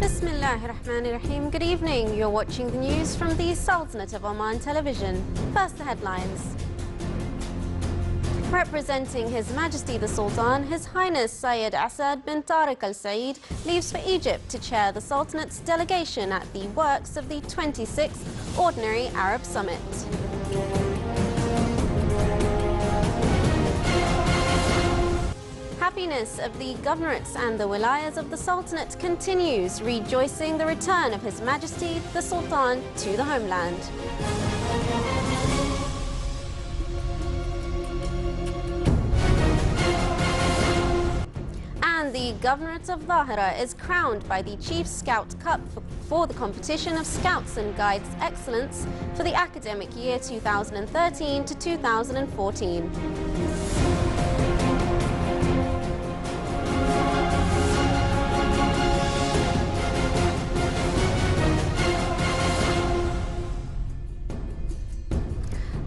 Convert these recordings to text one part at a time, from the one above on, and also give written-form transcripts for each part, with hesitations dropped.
Bismillahirrahmanirrahim. Good evening. You're watching the news from the Sultanate of Oman television. First, the headlines. Representing His Majesty the Sultan, His Highness Syed Asad bin Tariq Al Said leaves for Egypt to chair the Sultanate's delegation at the works of the 26th Ordinary Arab Summit. Happiness of the governorates and the wilayas of the Sultanate continues, rejoicing the return of His Majesty the Sultan to the homeland. And the Governorate of Zahira is crowned by the Chief Scout Cup for the competition of Scouts and Guides Excellence for the academic year 2013 to 2014.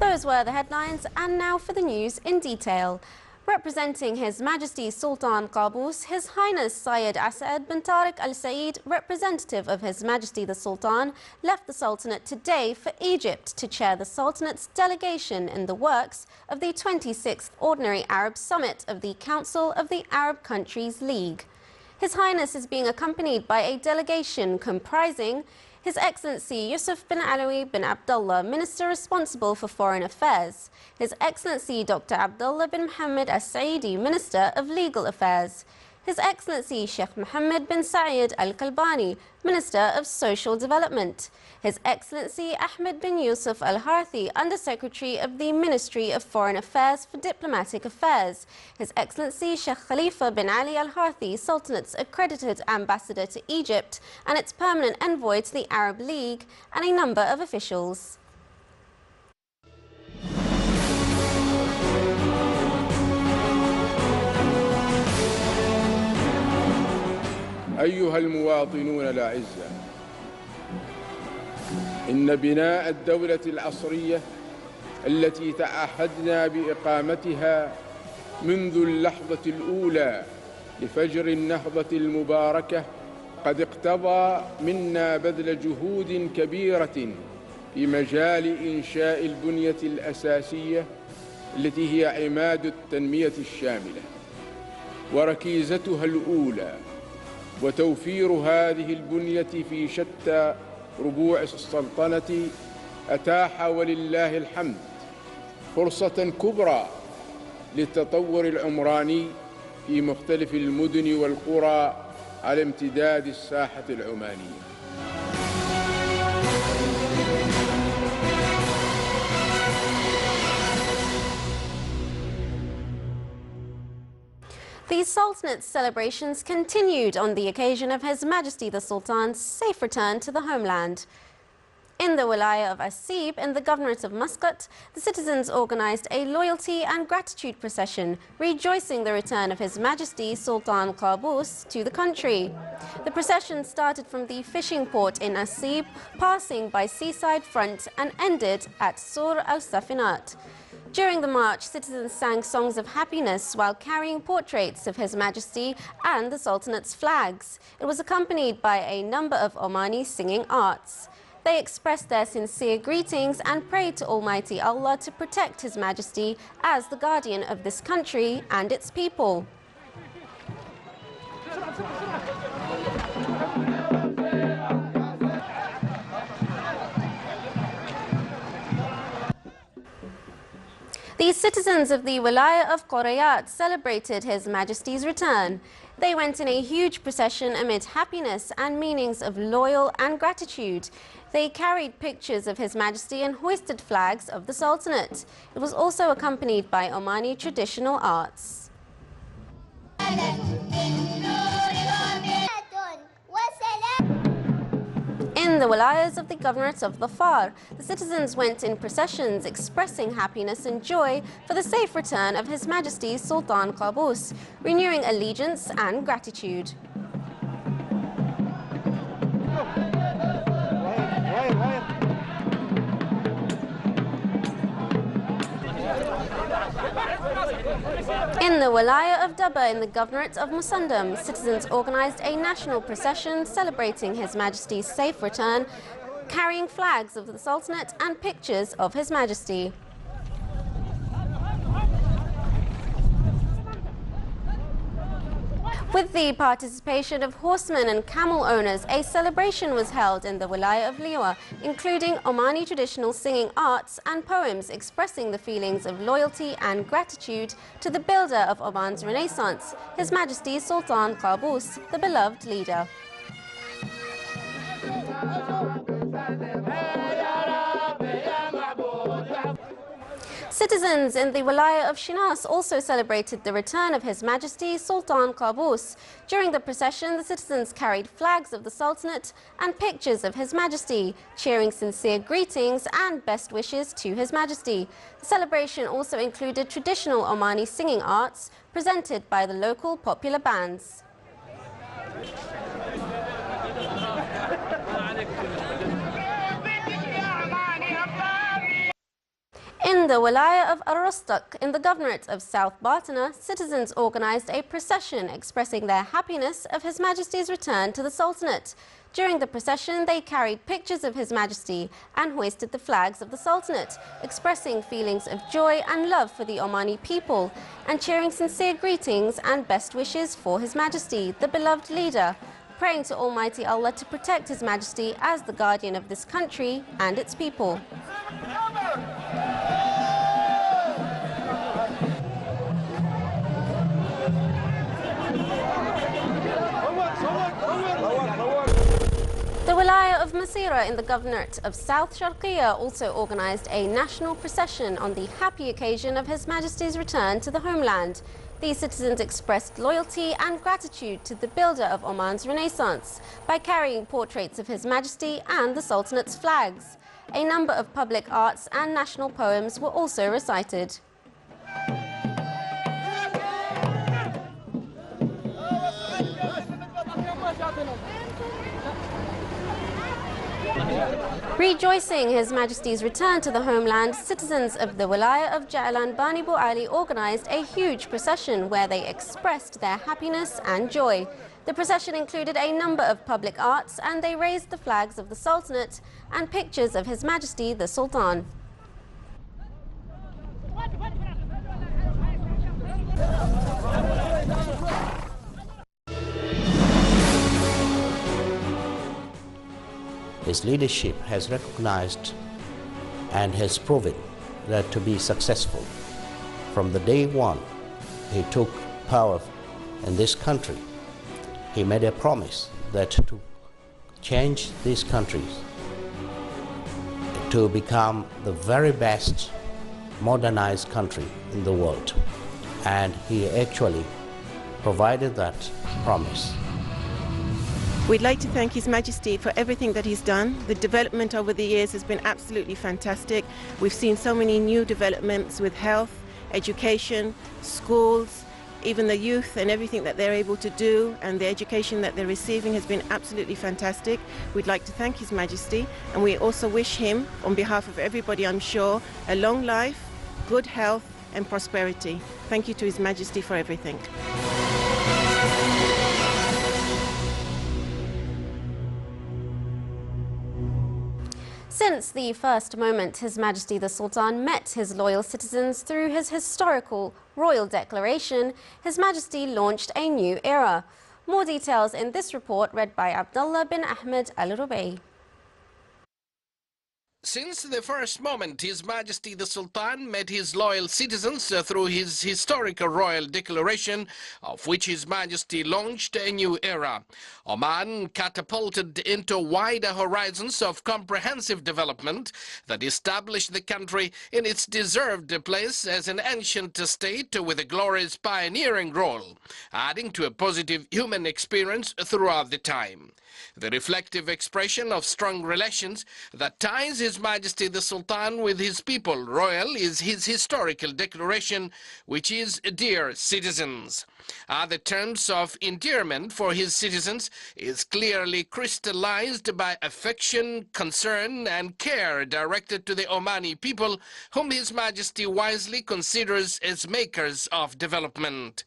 Those were the headlines, and now for the news in detail. Representing His Majesty Sultan Qaboos, His Highness Syed Asad bin Tariq Al Said, representative of His Majesty the Sultan, left the Sultanate today for Egypt to chair the Sultanate's delegation in the works of the 26th Ordinary Arab Summit of the Council of the Arab Countries League. His Highness is being accompanied by a delegation comprising His Excellency Yusuf bin Alawi bin Abdullah, Minister responsible for Foreign Affairs, His Excellency Dr. Abdullah bin Mohammed Al-Saidi, Minister of Legal Affairs, His Excellency Sheikh Mohammed bin Saeed Al-Kalbani, Minister of Social Development, His Excellency Ahmed bin Yusuf Al-Harthi, Under-Secretary of the Ministry of Foreign Affairs for Diplomatic Affairs, His Excellency Sheikh Khalifa bin Ali Al-Harthi, Sultanate's accredited ambassador to Egypt and its permanent envoy to the Arab League, and a number of officials. أيها المواطنون الأعزاء، إن بناء الدولة العصرية التي تعهدنا بإقامتها منذ اللحظة الأولى لفجر النهضة المباركة قد اقتضى منا بذل جهود كبيرة في مجال إنشاء البنية الأساسية التي هي عماد التنمية الشاملة وركيزتها الأولى، وتوفير هذه البنية في شتى ربوع السلطنة أتاح ولله الحمد فرصة كبرى للتطور العمراني في مختلف المدن والقرى على امتداد الساحة العمانية. The Sultanate's celebrations continued on the occasion of His Majesty the Sultan's safe return to the homeland. In the Wilaya of Asib, in the Governorate of Muscat, the citizens organised a loyalty and gratitude procession, rejoicing the return of His Majesty Sultan Qaboos to the country. The procession started from the fishing port in Asib, passing by Seaside Front and ended at Sur al-Safinat. During the march, citizens sang songs of happiness while carrying portraits of His Majesty and the Sultanate's flags. It was accompanied by a number of Omani singing arts. They expressed their sincere greetings and prayed to Almighty Allah to protect His Majesty as the guardian of this country and its people. The citizens of the Wilaya of Qorayat celebrated His Majesty's return. They went in a huge procession amid happiness and meanings of loyal and gratitude. They carried pictures of His Majesty and hoisted flags of the Sultanate. It was also accompanied by Omani traditional arts. In the wilayas of the Governorate of Dhafar, the citizens went in processions expressing happiness and joy for the safe return of His Majesty Sultan Qaboos, renewing allegiance and gratitude. In the Walaya of Daba in the Governorate of Musandam, citizens organised a national procession celebrating His Majesty's safe return, carrying flags of the Sultanate and pictures of His Majesty. With the participation of horsemen and camel owners, a celebration was held in the Walaya of Liwa, including Omani traditional singing arts and poems expressing the feelings of loyalty and gratitude to the builder of Oman's Renaissance, His Majesty Sultan Qaboos, the beloved leader. Citizens in the Walaya of Shinas also celebrated the return of His Majesty Sultan Qaboos. During the procession, the citizens carried flags of the Sultanate and pictures of His Majesty, cheering sincere greetings and best wishes to His Majesty. The celebration also included traditional Omani singing arts presented by the local popular bands. In the Walaya of Ar-Rustak, in the Governorate of South Batana, citizens organised a procession expressing their happiness of His Majesty's return to the Sultanate. During the procession, they carried pictures of His Majesty and hoisted the flags of the Sultanate, expressing feelings of joy and love for the Omani people, and cheering sincere greetings and best wishes for His Majesty, the beloved leader, praying to Almighty Allah to protect His Majesty as the guardian of this country and its people. The Walaya of Masira in the Governorate of South Sharqiya also organised a national procession on the happy occasion of His Majesty's return to the homeland. These citizens expressed loyalty and gratitude to the builder of Oman's Renaissance by carrying portraits of His Majesty and the Sultanate's flags. A number of public arts and national poems were also recited. Rejoicing His Majesty's return to the homeland, citizens of the Walaya of Ja'lan Bani Bu Ali organised a huge procession where they expressed their happiness and joy. The procession included a number of public arts and they raised the flags of the Sultanate and pictures of His Majesty the Sultan. His leadership has recognized and has proven that to be successful. From the day one he took power in this country, he made a promise that to change these countries to become the very best modernized country in the world. And he actually provided that promise. We'd like to thank His Majesty for everything that he's done. The development over the years has been absolutely fantastic. We've seen so many new developments with health, education, schools, even the youth and everything that they're able to do, and the education that they're receiving has been absolutely fantastic. We'd like to thank His Majesty, and we also wish him, on behalf of everybody I'm sure, a long life, good health and prosperity. Thank you to His Majesty for everything. Since the first moment His Majesty the Sultan met his loyal citizens through his historical royal declaration, His Majesty launched a new era. More details in this report read by Abdullah bin Ahmed Al-Rubai. Since the first moment His Majesty the Sultan met his loyal citizens through his historical royal declaration, of which His Majesty launched a new era, Oman catapulted into wider horizons of comprehensive development that established the country in its deserved place as an ancient state with a glorious pioneering role, adding to a positive human experience throughout the time. The reflective expression of strong relations that ties His His Majesty the Sultan with his people royal is his historical declaration, which is "Dear citizens." Other terms of endearment for his citizens is clearly crystallized by affection, concern, and care directed to the Omani people, whom His Majesty wisely considers as makers of development.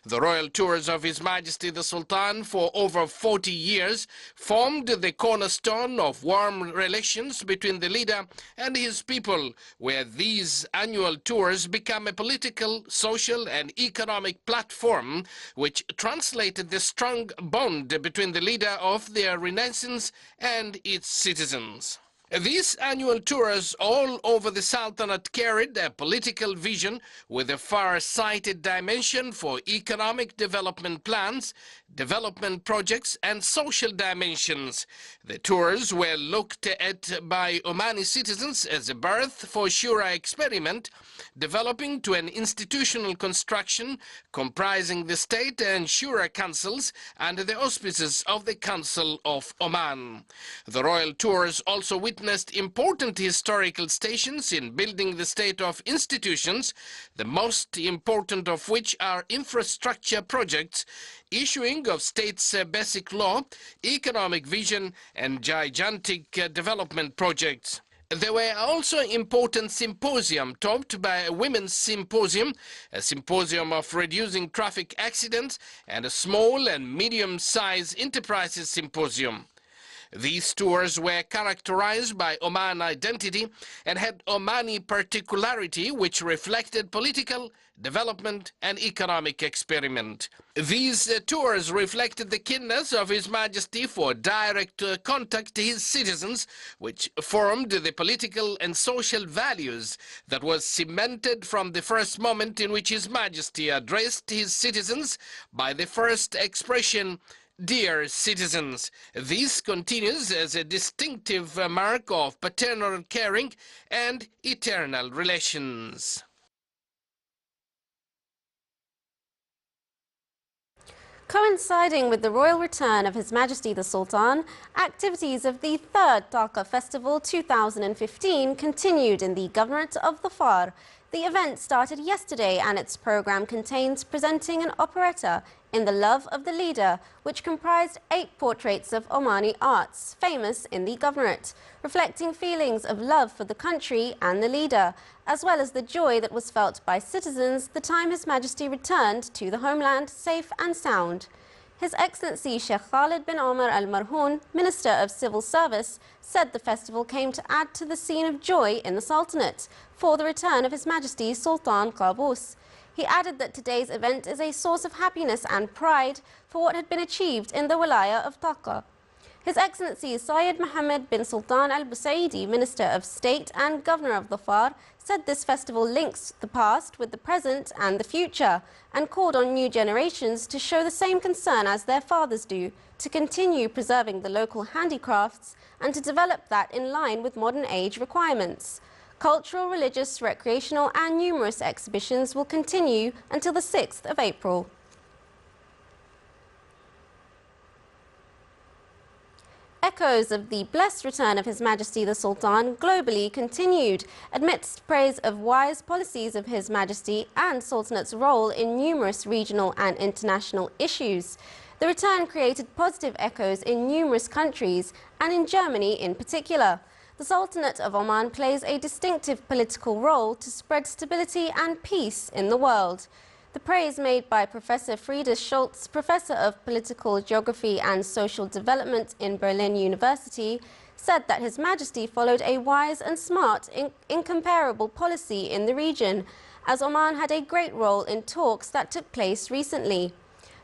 The royal tours of His Majesty the Sultan for over 40 years formed the cornerstone of warm relations between the leader and his people, where these annual tours become a political, social, and economic platform which translated the strong bond between the leader of their renaissance and its citizens. These annual tours all over the Sultanate carried a political vision with a far-sighted dimension for economic development plans, development projects, and social dimensions. The tours were looked at by Omani citizens as a birth for Shura experiment, developing to an institutional construction comprising the state and Shura councils under the auspices of the Council of Oman. The royal tours also witnessed important historical stations in building the state of institutions, the most important of which are infrastructure projects, issuing of state's basic law, economic vision, and gigantic development projects. There were also important symposium topped by a women's symposium, a symposium of reducing traffic accidents, and a small and medium-sized enterprises symposium. These tours were characterized by Oman identity and had Omani particularity, which reflected political, development, and economic experiment. These tours reflected the keenness of His Majesty for direct contact to his citizens, which formed the political and social values that was cemented from the first moment in which His Majesty addressed his citizens by the first expression, "Dear citizens." This continues as a distinctive mark of paternal caring and eternal relations. Coinciding with the royal return of His Majesty the Sultan, activities of the 3rd Dhaka Festival 2015 continued in the Governorate of the Far. The event started yesterday and its program contains presenting an operetta in the love of the leader, which comprised 8 portraits of Omani arts famous in the Governorate, reflecting feelings of love for the country and the leader, as well as the joy that was felt by citizens the time His Majesty returned to the homeland safe and sound. His Excellency Sheikh Khalid bin Omar Al Marhoon, Minister of Civil Service, said the festival came to add to the scene of joy in the Sultanate for the return of His Majesty Sultan Qaboos. He added that today's event is a source of happiness and pride for what had been achieved in the Wilaya of Dhaka. His Excellency Syed Mohammed bin Sultan Al Busaidi, Minister of State and Governor of the Far, said this festival links the past with the present and the future and called on new generations to show the same concern as their fathers do, to continue preserving the local handicrafts and to develop that in line with modern age requirements. Cultural, religious, recreational and numerous exhibitions will continue until the 6th of April. Echoes of the blessed return of His Majesty the Sultan globally continued amidst praise of wise policies of His Majesty and Sultanate's role in numerous regional and international issues. The return created positive echoes in numerous countries and in Germany in particular. The Sultanate of Oman plays a distinctive political role to spread stability and peace in the world. The praise made by Professor Frieda Schultz, Professor of Political Geography and Social Development in Berlin University, said that His Majesty followed a wise and smart, incomparable policy in the region, as Oman had a great role in talks that took place recently.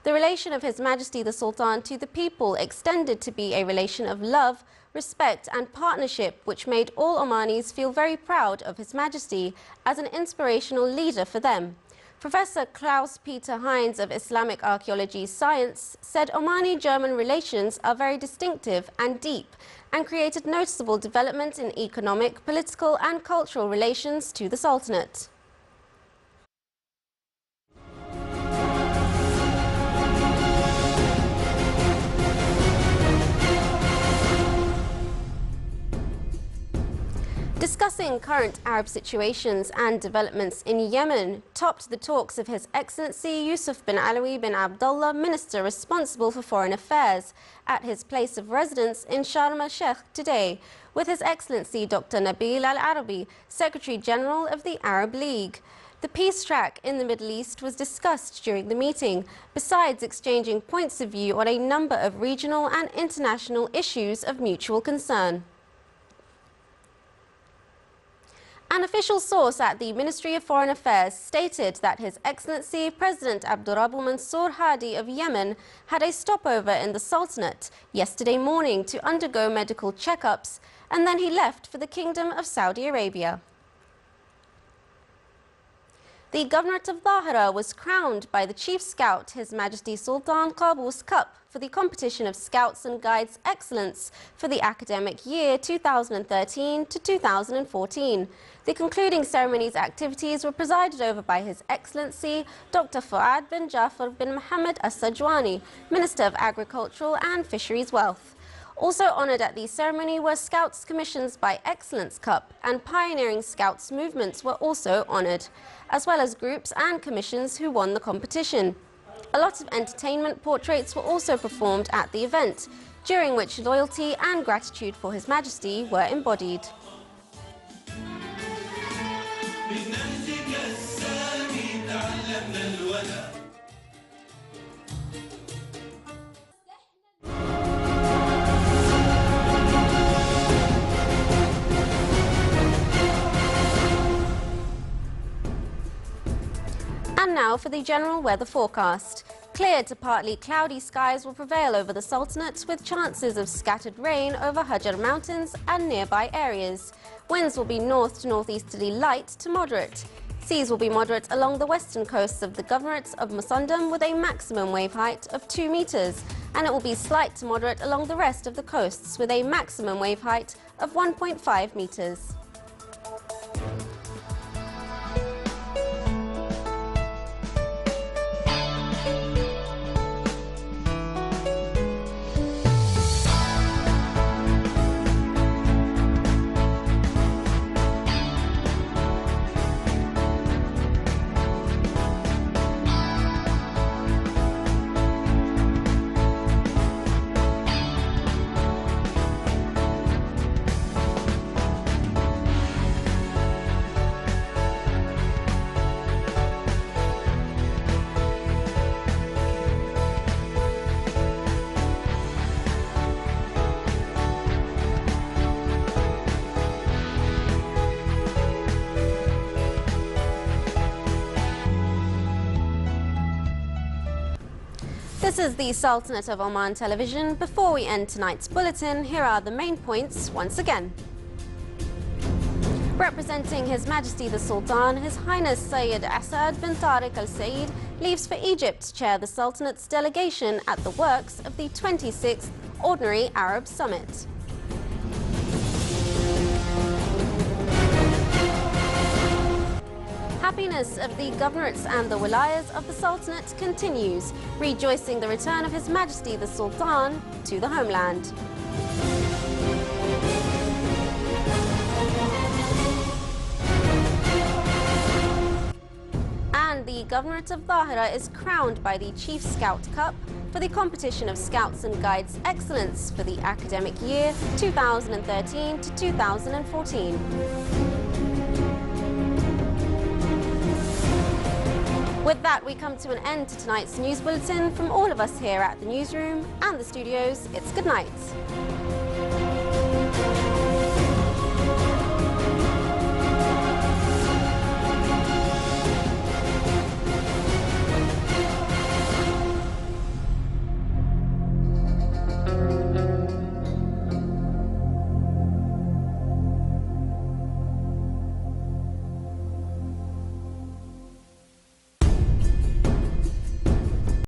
The relation of His Majesty the Sultan to the people extended to be a relation of love, respect and partnership, which made all Omanis feel very proud of His Majesty as an inspirational leader for them. Professor Klaus-Peter Heinz of Islamic Archaeology Science said Omani-German relations are very distinctive and deep and created noticeable development in economic, political and cultural relations to the Sultanate. Discussing current Arab situations and developments in Yemen topped the talks of His Excellency Yusuf bin Alawi bin Abdullah, Minister responsible for Foreign Affairs, at his place of residence in Sharm el-Sheikh today, with His Excellency Dr. Nabil al-Arabi, Secretary General of the Arab League. The peace track in the Middle East was discussed during the meeting, besides exchanging points of view on a number of regional and international issues of mutual concern. An official source at the Ministry of Foreign Affairs stated that His Excellency President Abdurrabbu Mansour Hadi of Yemen had a stopover in the Sultanate yesterday morning to undergo medical checkups, and then he left for the Kingdom of Saudi Arabia. The Governorate of Dhahra was crowned by the Chief Scout, His Majesty Sultan Qaboos Cup, for the competition of Scouts and Guides Excellence for the academic year 2013 to 2014. The concluding ceremony's activities were presided over by His Excellency Dr. Fuad bin Jafar bin Mohammed As-Sajwani, Minister of Agricultural and Fisheries Wealth. Also honoured at the ceremony were Scouts Commissions by Excellence Cup, and Pioneering Scouts movements were also honoured, as well as groups and commissions who won the competition. A lot of entertainment portraits were also performed at the event, during which loyalty and gratitude for His Majesty were embodied. And now for the general weather forecast. Clear to partly cloudy skies will prevail over the Sultanate, with chances of scattered rain over Hajar Mountains and nearby areas. Winds will be north to northeasterly light to moderate. Seas will be moderate along the western coasts of the Governorate of Musandam, with a maximum wave height of 2 meters, and it will be slight to moderate along the rest of the coasts, with a maximum wave height of 1.5 meters. This is the Sultanate of Oman television. Before we end tonight's bulletin, here are the main points once again. Representing His Majesty the Sultan, His Highness Sayyid Asad bin Tariq Al Said leaves for Egypt to chair the Sultanate's delegation at the works of the 26th Ordinary Arab Summit. Happiness of the governorates and the wilayas of the Sultanate continues, rejoicing the return of His Majesty the Sultan to the homeland. And the Governorate of Dhahra is crowned by the Chief Scout Cup for the competition of Scouts and Guides Excellence for the academic year 2013 to 2014. With that, we come to an end to tonight's news bulletin. From all of us here at the newsroom and the studios, it's good night.